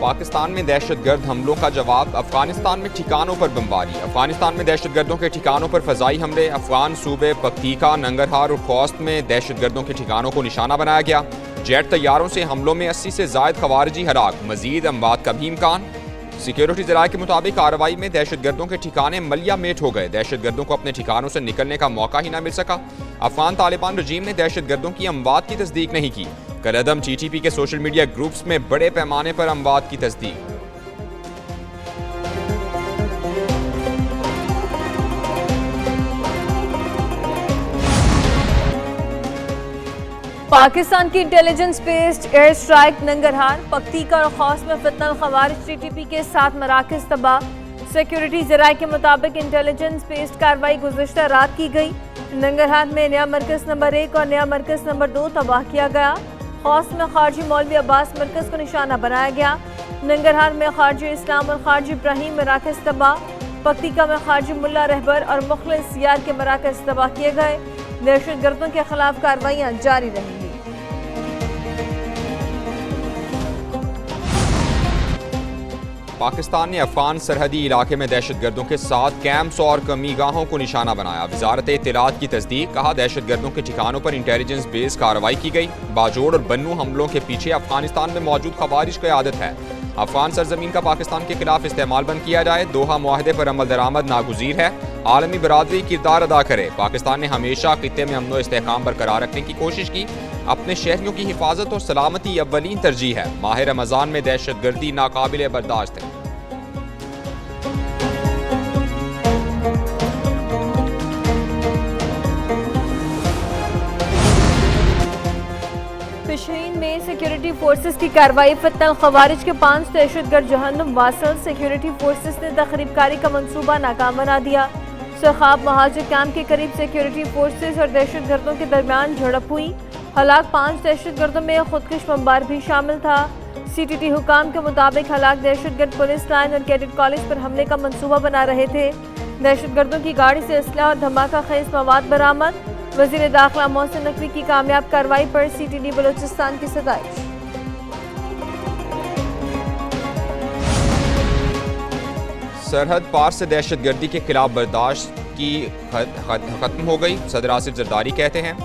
पाकिस्तान में दहशतगर्द हमलों का जवाब, अफगानिस्तान में ठिकानों पर बमबारी। अफगानिस्तान में दहशतगर्दों के ठिकानों पर फजाई हमले। अफगान सूबे पक्तीका, नंगरहार और खोस्त में दहशतगर्दों के ठिकानों को निशाना बनाया गया। जेट तैयारों से हमलों में 80 से जायद खवारिजी हलाक, मजीद अमवात का भी इम्कान। सिक्योरिटी ज़राए के मुताबिक कार्रवाई में दहशतगर्दों के ठिकाने मलिया मेट हो गए। दहशतगर्दों को अपने ठिकानों से निकलने का मौका ही न मिल सका। अफगान तालिबान रजीम ने दहशतगर्दों की अमवात की तस्दीक नहीं की। कलअदम TTP के सोशल मीडिया ग्रुप्स में बड़े पैमाने पर अमवात की तस्दीक। पाकिस्तान की intelligence based air strike Nangarhar, Paktika और खौस में फितनल खवारिज TTP के 7 मराकज़ तबाह। सिक्योरिटी ज़राए के मुताबिक इंटेलिजेंस बेस्ड कार्रवाई गुज़िश्ता रात की गई। नंगरहार में नया मरकज़ नंबर 1 और नया मरकज़ नंबर 2 तबाह किया गया। खौस में खारजी मौलवी अब्बास मरकज़ को निशाना बनाया गया। नंगरहार में खारजी इस्लाम और खारजी इब्राहिम मराकज़ तबाह। पक्तीका में खारजी मुल्ला रहबर और मुखलिस यार के मराकज़ तबाह किए गए। दहशतगर्दों के खिलाफ कार्रवाइयाँ जारी रहेंगी। पाकिस्तान ने अफगान सरहदी इलाके में दहशतगर्दों के 7 कैंप्स और कमीगाहों को निशाना बनाया। वजारत इत्तलात की तस्दीक, कहा दहशतगर्दों के ठिकानों पर इंटेलिजेंस बेस कार्रवाई की गई। बाजोड़ और बन्नू हमलों के पीछे अफगानिस्तान में मौजूद खवारिज की आदत है। अफगान सरजमीन का पाकिस्तान के खिलाफ इस्तेमाल बंद किया जाए। दोहा मुआहदे पर अमल दरामद नागुज़ीर है। आलमी बरादरी किरदार अदा करे। पाकिस्तान ने हमेशा खित्ते में अमन व इस्तेहकाम बरकरार रखने की कोशिश की। अपने शहरियों की हिफाजत और सलामती अव्वलीन तरजीह है। माह रमज़ान में दहशतगर्दी नाकाबिले बर्दाश्त है। पिशहीन में सिक्योरिटी फोर्सेस की कार्रवाई, फितनल खवारिज के 5 दहशतगर्द जहन्नुम वासल। सिक्योरिटी फोर्सेस ने तखरीबकारी का मंसूबा नाकाम बना दिया। सखाब महाजिर कैंप के करीब सिक्योरिटी फोर्सेस और दहशतगर्दों के दरमियान झड़प हुई। हलाक 5 दहशतगर्दों में खुदकुश बमबार भी शामिल था। CTT हुकाम के मुताबिक हलाक दहशतगर्द पुलिस लाइन और कैडेट कॉलेज पर हमले का मंसूबा बना रहे थे। दहशतगर्दों की गाड़ी से असलहा और धमाका खेज मवाद बरामद। वज़ीर दाखिला मोहसिन नकवी की कामयाब कार्रवाई पर CTD बलोचिस्तान की सताइश। सरहद पार से दहशतगर्दी के खिलाफ बर्दाश्त की खत्म हो गई। सदर आसिफ जरदारी कहते हैं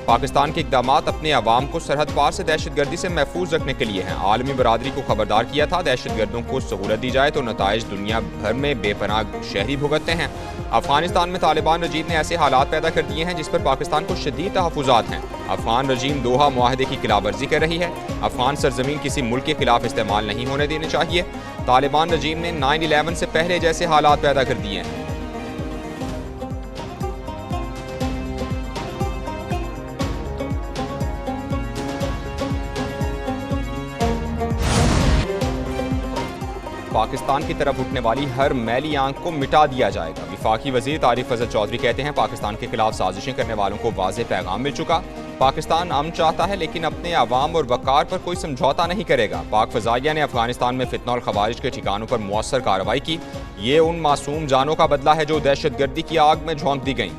पाकिस्तान के इक़दामात अपने अवाम को सरहद पार से दहशतगर्दी से महफूज रखने के लिए हैं। आलमी बरादरी को खबरदार किया था दहशतगर्दों को सहूलत दी जाए तो नताइज दुनिया भर में बेपनाह शहरी भुगतते हैं। अफगानिस्तान में तालिबान रजीम ने ऐसे हालात पैदा कर दिए हैं जिस पर पाकिस्तान को शदीद तहफ़्फ़ुज़ात हैं। अफगान रजीम दोहा मुआहदे की खिलाफवर्जी कर रही है। अफगान सरजमीन किसी मुल्क के खिलाफ इस्तेमाल नहीं होने देनी चाहिए। तालिबान रजीम ने 9/11 से पहले जैसे हालात पैदा कर दिए हैं। पाकिस्तान की तरफ उठने वाली हर मैली आंख को मिटा दिया जाएगा। वफाकी वज़ीर तारिक फजल चौधरी कहते हैं पाकिस्तान के खिलाफ साजिशें करने वालों को वाज़ेह पैगाम मिल चुका। पाकिस्तान अमन चाहता है लेकिन अपने अवाम और वक़ार पर कोई समझौता नहीं करेगा। पाक फ़ज़ाइया ने अफगानिस्तान में फितना और खवारिज के ठिकानों पर मुअस्सर कार्रवाई की। ये उन मासूम जानों का बदला है जो दहशतगर्दी की आग में झोंक दी गई।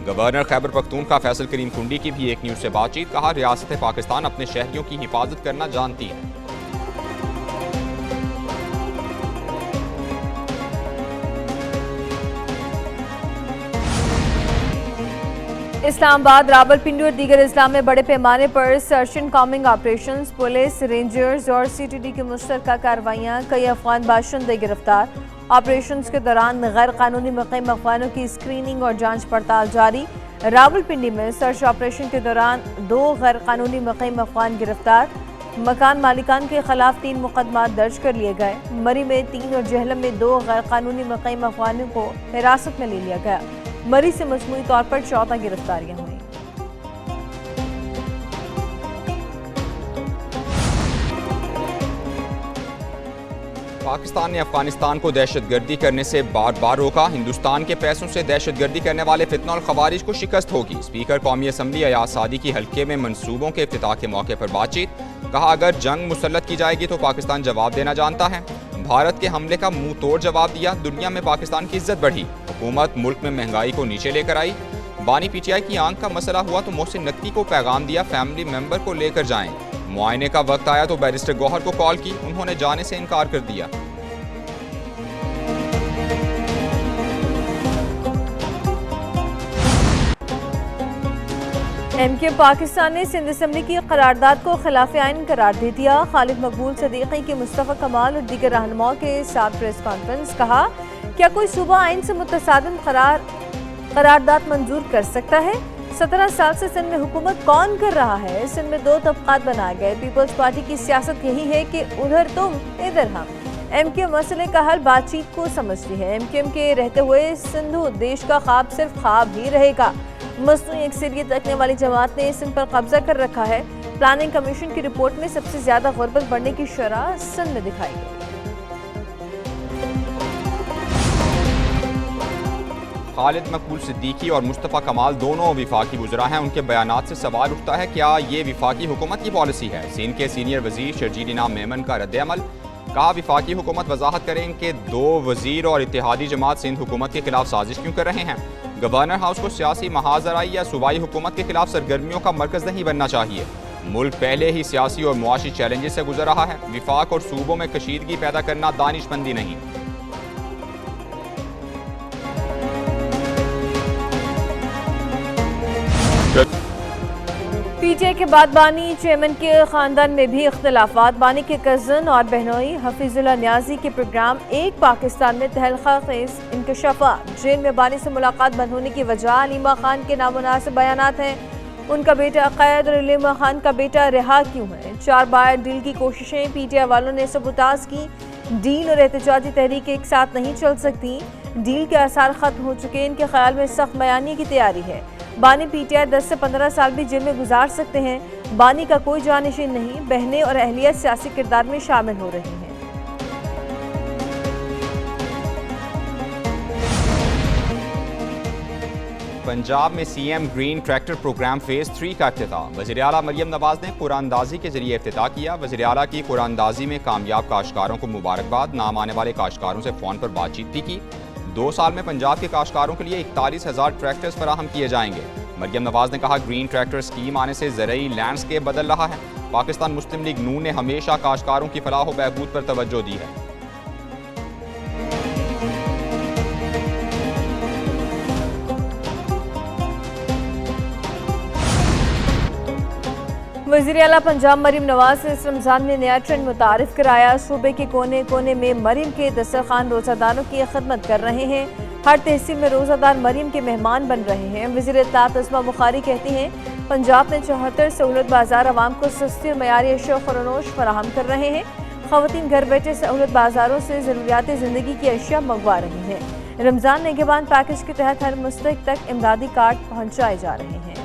गवर्नर खैबर पख्तूनख्वा फैसल करीम कुंडी की भी एक न्यूज़ से बातचीत, कहा रियासत पाकिस्तान अपने शहरियों की हिफाजत करना जानती है। इस्लामाबाद, रावलपिंडी और दीगर अजला में बड़े पैमाने पर search and combing operation. Police, rangers और CTD की मुश्तरका कार्रवाइयाँ। कई अफगान बाशिंदे गिरफ्तार। ऑपरेशन के दौरान गैर कानूनी मुक़ीम अफगानों की स्क्रीनिंग और जांच पड़ताल जारी। रावलपिंडी में सर्च ऑपरेशन के दौरान 2 गैर कानूनी मुक़ीम अफगान गिरफ्तार। मकान मालिकान के खिलाफ 3 मुकदमा दर्ज कर लिए गए। मरी में 3 और जहलम में 2 गैर कानूनी मुक़ीम अफगानों को हिरासत में ले लिया गया। मरी से मजमूई तौर पर 14 गिरफ्तारियां हुई। पाकिस्तान ने अफगानिस्तान को दहशतगर्दी करने से बार बार रोका। हिंदुस्तान के पैसों से दहशतगर्दी करने वाले फितना और खवारिज को शिकस्त होगी। स्पीकर कौमी असम्बली अयाज सादी की हल्के में मंसूबों के इफ्तिताह के मौके पर बातचीत, कहा अगर जंग मुसल्लत की जाएगी तो पाकिस्तान जवाब देना जानता है। भारत के हमले का मुंह तोड़ जवाब दिया। दुनिया में पाकिस्तान की इज्जत बढ़ी। हुकूमत मुल्क में महंगाई को नीचे लेकर आई। बानी PTI की आंख का मसला हुआ तो मोहसिन नकवी को पैगाम दिया फैमिली मेंबर को लेकर जाएं। मुआयने का वक्त आया तो बैरिस्टर गौहर को कॉल की, उन्होंने जाने से इनकार कर दिया। एमके पाकिस्तान ने सिंध असम्बली की करारदाद को खिलाफ आइन करार दे दिया। खालिद मकबूल सदीकी की मुस्तफ़ा कमाल और दीगर रहनुमाओं के साथ प्रेस कॉन्फ्रेंस। कहा, क्या कोई सूबा आइन से मुतसादिम करारदाद मंजूर कर सकता है? 17 साल से सिंध में हुकूमत कौन कर रहा है? सिंध में 2 तबकात बनाए गए। पीपल्स पार्टी की सियासत यही है कि उधर तुम इधर हम। एमके मसले का हल बातचीत को समझती है। एमकेएम के रहते हुए सिंधु देश का ख्वाब सिर्फ ख्वाब ही रहेगा। मसनूई अक्सरियत रखने वाली जमात ने सिंध पर कब्जा कर रखा है। प्लानिंग कमीशन की रिपोर्ट में सबसे ज्यादा गुर्बत बढ़ने की शरह सिंध में दिखाई गई। खालिद मकबूल सिद्दीकी और मुस्तफ़ा कमाल दोनों विफाकी वज़रा हैं। उनके बयानात से सवाल उठता है, क्या ये विफाकी हुकूमत की पॉलिसी है? सिंध के सीनियर वजीर शर्जील इनाम मेमन का रद्द-ए-अमल। कहा, विफाकी हुकूमत वजाहत करें कि 2 वजीर और इत्तेहादी जमात सिंध हुकूमत के खिलाफ साजिश क्यों कर रहे हैं। गवर्नर हाउस को सियासी महाजराई या सूबाई हुकूमत के खिलाफ सरगर्मियों का मरकज़ नहीं बनना चाहिए। मुल्क पहले ही सियासी और मुआशी चैलेंजेस से गुजर रहा है। विफाक और सूबों में कशीदगी पैदा करना दानिशमंदी नहीं। पीटीआई के बाद बानी चेयरमैन के खानदान में भी इख्तलाफात। बानी के कज़न और बहनोई हफीजुल्लाह न्याजी के प्रोग्राम एक पाकिस्तान में तहलका खेज इंकशाफात। जेल में बानी से मुलाकात बंद होने की वजह अलीमा खान के नामुनासिब बयानात हैं। उनका बेटा अक़ैद और अलीमा खान का बेटा रिहा क्यों है? 4 बार डील की कोशिशें। पीटीआई वालों ने सबूताज की। डील और एहतजाजी तहरीक एक साथ नहीं चल सकती। डील के आसार खत्म हो चुके। इनके ख्याल में सख्त बयानी की तैयारी है। बानी पीटीआई 10 से 15 साल भी जेल में गुजार सकते हैं। बानी का कोई जानशीन नहीं। बहनें और अहलिया सियासी किरदार में शामिल हो रही हैं। पंजाब में CM green tractor programme phase 3 का इफ्तिताह। वज़ीर आला मरियम नवाज ने कुरानंदाजी के जरिए इफ्तिताह किया। वज़ीर आला की कुरानंदाजी में कामयाब काश्तकारों को मुबारकबाद। नाम आने वाले काश्तकारों से फ़ोन पर बातचीत भी की। 2 साल में पंजाब के काश्तकारों के लिए 41,000 ट्रैक्टर्स फराहम किए जाएंगे। मरियम नवाज ने कहा, ग्रीन ट्रैक्टर स्कीम आने से ज़रई लैंडस्केप बदल रहा है। पाकिस्तान मुस्लिम लीग नून ने हमेशा काश्तकारों की फलाह व बहबूद पर तवज्जो दी है। वज़ीर आला पंजाब मरीम नवाज ने इस रमज़ान में नया ट्रेंड मुतारिफ कराया। सूबे के कोने कोने में मरीम के दस्तरखान रोज़ादारों की खिदमत कर रहे हैं। हर तहसील में रोज़ादार मरीम के मेहमान बन रहे हैं। वज़ीर इत्तलात अज़मा बुखारी कहती हैं, पंजाब में 74 सहूलत बाजार आवाम को सस्ती और मयारी अशिया फरोनोश फराहम कर रहे हैं। ख़वातीन घर बैठे सहूलत बाजारों से ज़रूरियात ज़िंदगी की अशिया मंगवा रही हैं। रमज़ान निगहबान पैकेज के तहत हर मुस्तहिक तक इमदादी कार्ड पहुँचाए जा रहे हैं।